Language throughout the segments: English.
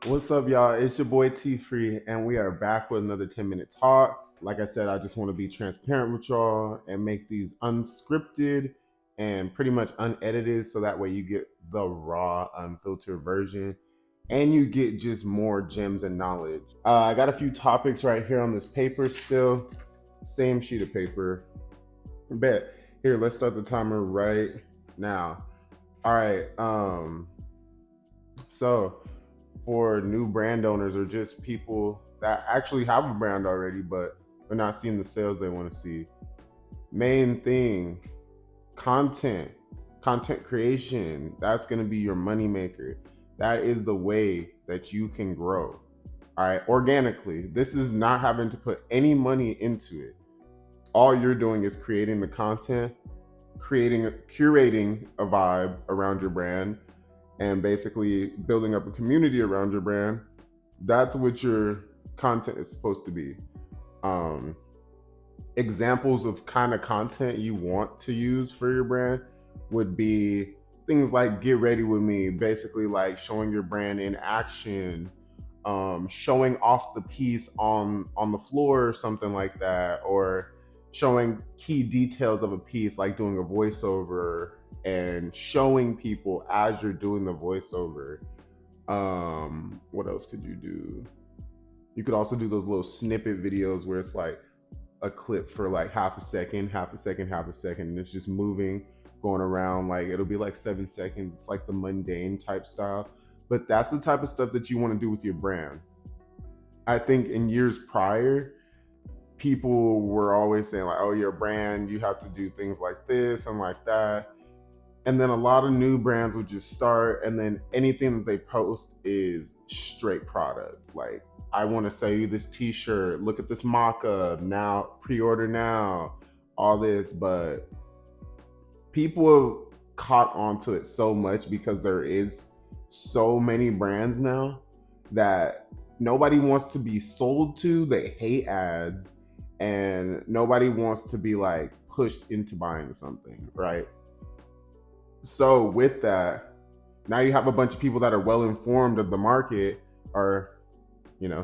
What's up, y'all? It's your boy T Free, and we are back with another 10-minute talk. Like I said, I just want to be transparent with y'all and make these unscripted and pretty much unedited so that way you get the raw, unfiltered version and you get just more gems and knowledge. I got a few topics right here on this paper still. Same sheet of paper. Bet. Here, let's start the timer right now. All right. So for new brand owners or just people that actually have a brand already, but they're not seeing the sales they want to see. Main thing, content, content creation. That's going to be your money maker. That is the way that you can grow. All right, organically. This is not having to put any money into it. All you're doing is creating the content, curating a vibe around your brand, and basically building up a community around your brand. That's what your content is supposed to be. Um, Examples of kind of content you want to use for your brand would be things like get ready with me, basically like showing your brand in action, showing off the piece on the floor or something like that, or showing key details of a piece like doing a voiceover and showing people as you're doing the voiceover. What else could you do? You could also do those little snippet videos where it's like a clip for like half a second, half a second, half a second, and it's just moving, going around. Like it'll be like 7 seconds. It's like the mundane type style. But that's the type of stuff that you want to do with your brand. I think in years prior, people were always saying like, "Oh, your brand, you have to do things like this and like that." And then a lot of new brands would just start, and then anything that they post is straight product. Like, I want to sell you this T-shirt. Look at this mock-up now. Pre-order now. All this, but people have caught onto it so much because there is so many brands now that nobody wants to be sold to. They hate ads, and nobody wants to be like pushed into buying something, right? So with that, now you have a bunch of people that are well informed of the market, or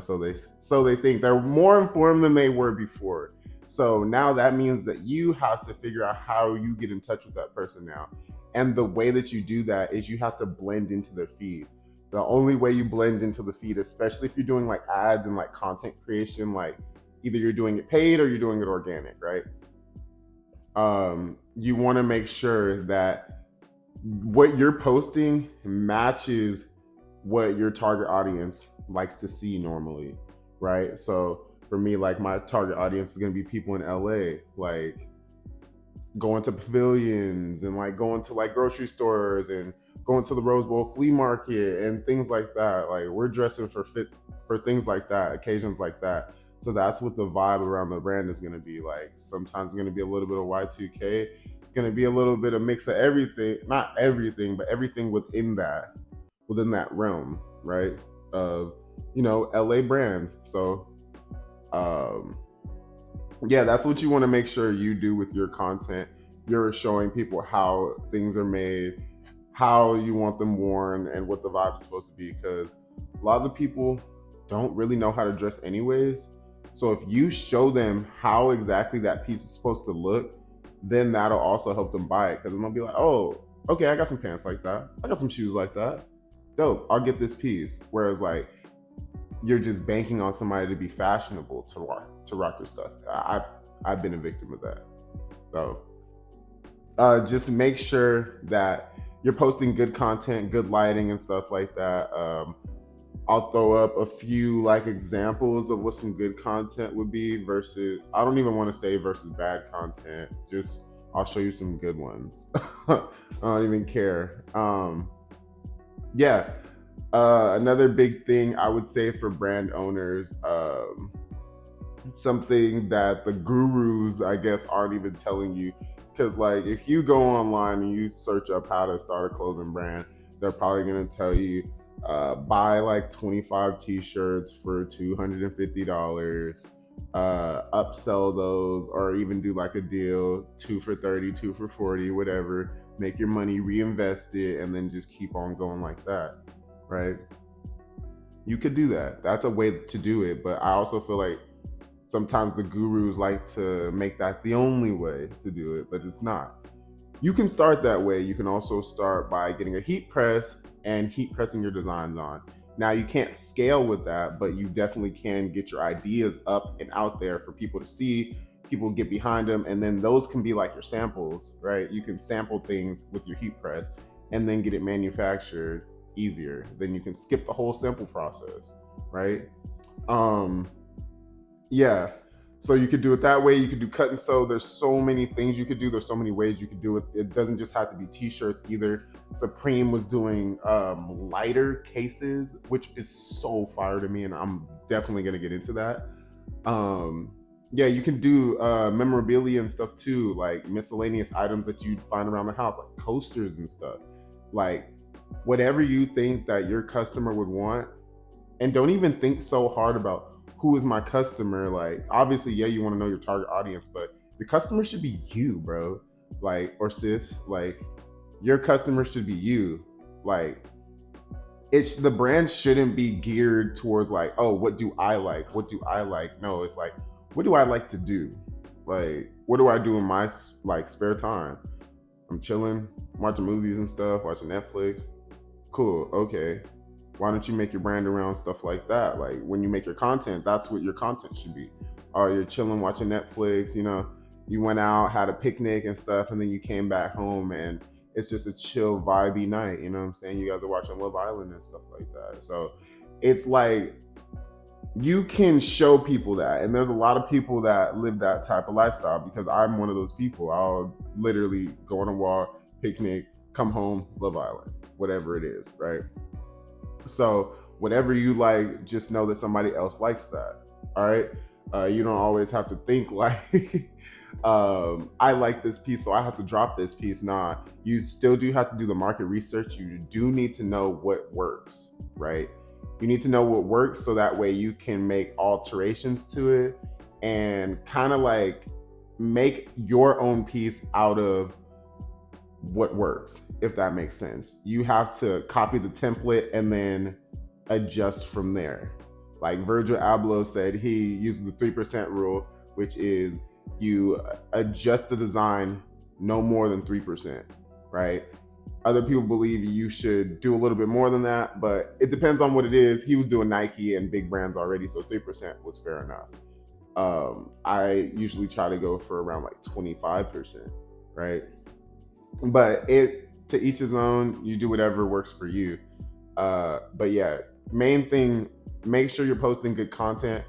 so they think they're more informed than they were before. So now that means that you have to figure out how you get in touch with that person now. And the way that you do that is you have to blend into their feed. The only way you blend into the feed, especially if you're doing like ads and like content creation, like either you're doing it paid or you're doing it organic, right? You want to make sure that what you're posting matches what your target audience likes to see normally, right? So for me, like my target audience is going to be people in LA, like going to pavilions and like going to like grocery stores and going to the Rose Bowl flea market and things like that. Like we're dressing for things like that, occasions like that. So that's what the vibe around the brand is going to be like. Sometimes it's going to be a little bit of Y2K. It's going to be a little bit of mix of everything, not everything, but everything within that realm, right? Of LA brands. So um, yeah, that's what you want to make sure you do with your content. You're showing people how things are made, how you want them worn, and what the vibe is supposed to be. Because a lot of the people don't really know how to dress, anyways. So if you show them how exactly that piece is supposed to look, then that'll also help them buy it. Because they'll be like, "Oh, okay, I got some pants like that. I got some shoes like that. Dope. I'll get this piece." Whereas like you're just banking on somebody to be fashionable to rock your stuff. I've been a victim of that. So just make sure that you're posting good content, good lighting, and stuff like that. I'll throw up a few like examples of what some good content would be versus, I don't even want to say versus bad content. Just I'll show you some good ones. I don't even care. Yeah. Another big thing I would say for brand owners, something that the gurus, I guess, aren't even telling you. Because, like, if you go online and you search up how to start a clothing brand, they're probably going to tell you buy like 25 t shirts for $250, upsell those, or even do like a deal 2 for 30, 2 for 40, whatever. Make your money, reinvest it, and then just keep on going like that, right? You could do that. That's a way to do it. But I also feel like sometimes the gurus like to make that the only way to do it, but it's not. You can start that way. You can also start by getting a heat press and heat pressing your designs on. Now, you can't scale with that, but you definitely can get your ideas up and out there for people to see. People get behind them, and then those can be like your samples, right? You can sample things with your heat press and then get it manufactured easier. Then you can skip the whole sample process, right? Um, yeah. So you could do it that way. You could do cut and sew. There's so many things you could do. There's so many ways you could do it. It doesn't just have to be t-shirts either. Supreme was doing lighter cases, which is so fire to me, and I'm definitely gonna get into that. Um, yeah, you can do memorabilia and stuff too, like miscellaneous items that you'd find around the house, like coasters and stuff. Like whatever you think that your customer would want, and don't even think so hard about who is my customer. Like obviously, yeah, you want to know your target audience, but your customer should be you, bro. Like, or sis, like your customer should be you. Like it's the brand shouldn't be geared towards like, oh, what do I like, what do I like. No, it's like, what do I like to do, like what do I do in my like spare time. I'm chilling, watching movies and stuff, watching Netflix. Cool, okay. Why don't you make your brand around stuff like that? Like when you make your content, that's what your content should be. Or you're chilling watching Netflix, you went out, had a picnic and stuff, and then you came back home and it's just a chill, vibey night. You know what I'm saying? You guys are watching Love Island and stuff like that. So it's like you can show people that. And there's a lot of people that live that type of lifestyle because I'm one of those people. I'll literally go on a walk, picnic, come home, Love Island, whatever it is, right? So whatever you like, just know that somebody else likes that. All right. You don't always have to think like, I like this piece, so I have to drop this piece. Nah, you still do have to do the market research. You do need to know what works, right? You need to know what works so that way you can make alterations to it and kind of like make your own piece out of what works, if that makes sense. You have to copy the template and then adjust from there. Like Virgil Abloh said, he uses the 3% rule, which is you adjust the design no more than 3%, right? Other people believe you should do a little bit more than that, but it depends on what it is. He was doing Nike and big brands already, so 3% was fair enough. I usually try to go for around like 25%, right? But it to each his own. You do whatever works for you. But yeah, main thing, make sure you're posting good content,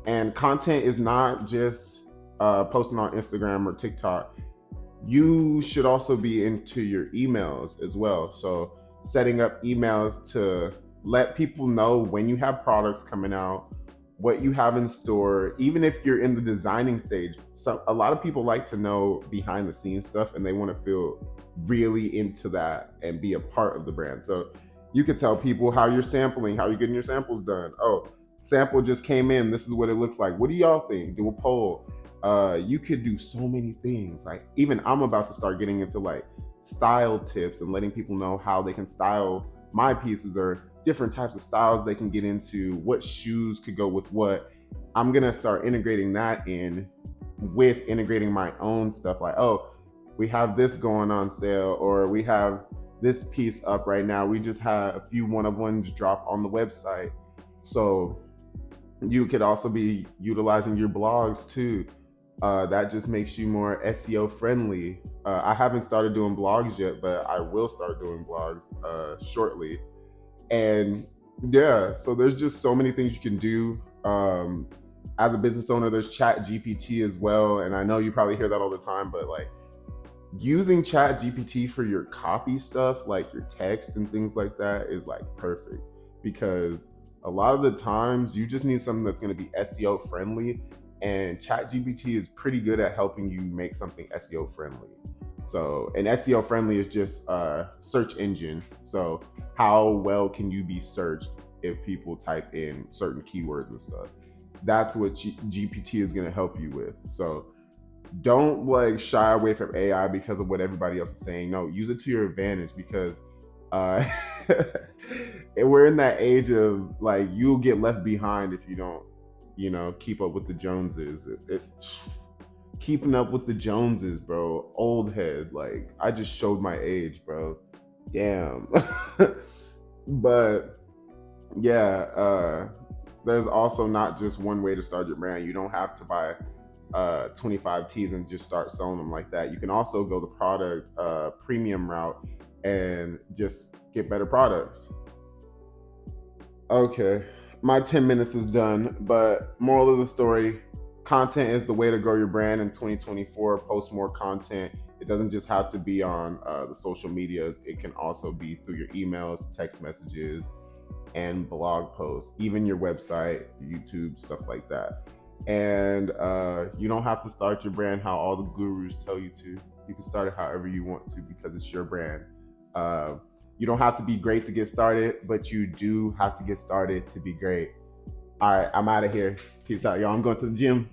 and content is not just posting on Instagram or TikTok. You should also be into your emails as well. So setting up emails to let people know when you have products coming out, what you have in store, even if you're in the designing stage. So a lot of people like to know behind the scenes stuff and they want to feel really into that and be a part of the brand. So you could tell people how you're sampling, how you're getting your samples done. Oh, sample just came in. This is what it looks like. What do y'all think? Do a poll. You could do so many things. Like even I'm about to start getting into like style tips and letting people know how they can style my pieces or different types of styles they can get into, what shoes could go with what. I'm gonna start integrating that in with integrating my own stuff. Like, oh, we have this going on sale, or we have this piece up right now. We just had a few one-of-ones drop on the website. So you could also be utilizing your blogs too. That just makes you more SEO friendly. I haven't started doing blogs yet, but I will start doing blogs shortly. And yeah, so there's just so many things you can do. As a business owner, there's Chat GPT as well. And I know you probably hear that all the time, but like using Chat GPT for your copy stuff, like your text and things like that, is like perfect, because a lot of the times you just need something that's going to be SEO friendly, and Chat GPT is pretty good at helping you make something SEO friendly. So, and SEO friendly is just a search engine. So, how well can you be searched if people type in certain keywords and stuff? That's what GPT is going to help you with. So, don't like shy away from AI because of what everybody else is saying. No, use it to your advantage, because uh, we're in that age of like you'll get left behind if you don't, keep up with the Joneses. Keeping up with the Joneses, bro. Old head. Like I just showed my age, bro. Damn. But yeah, there's also not just one way to start your brand. You don't have to buy 25 teas and just start selling them like that. You can also go the product premium route and just get better products. Okay, my 10 minutes is done, but moral of the story, content is the way to grow your brand in 2024. Post more content. It doesn't just have to be on the social medias, it can also be through your emails, text messages, and blog posts, even your website, YouTube, stuff like that. And you don't have to start your brand how all the gurus tell you to. You can start it however you want to because it's your brand. Uh, you don't have to be great to get started, but you do have to get started to be great. All right, I'm out of here. Peace out, y'all. I'm going to the gym.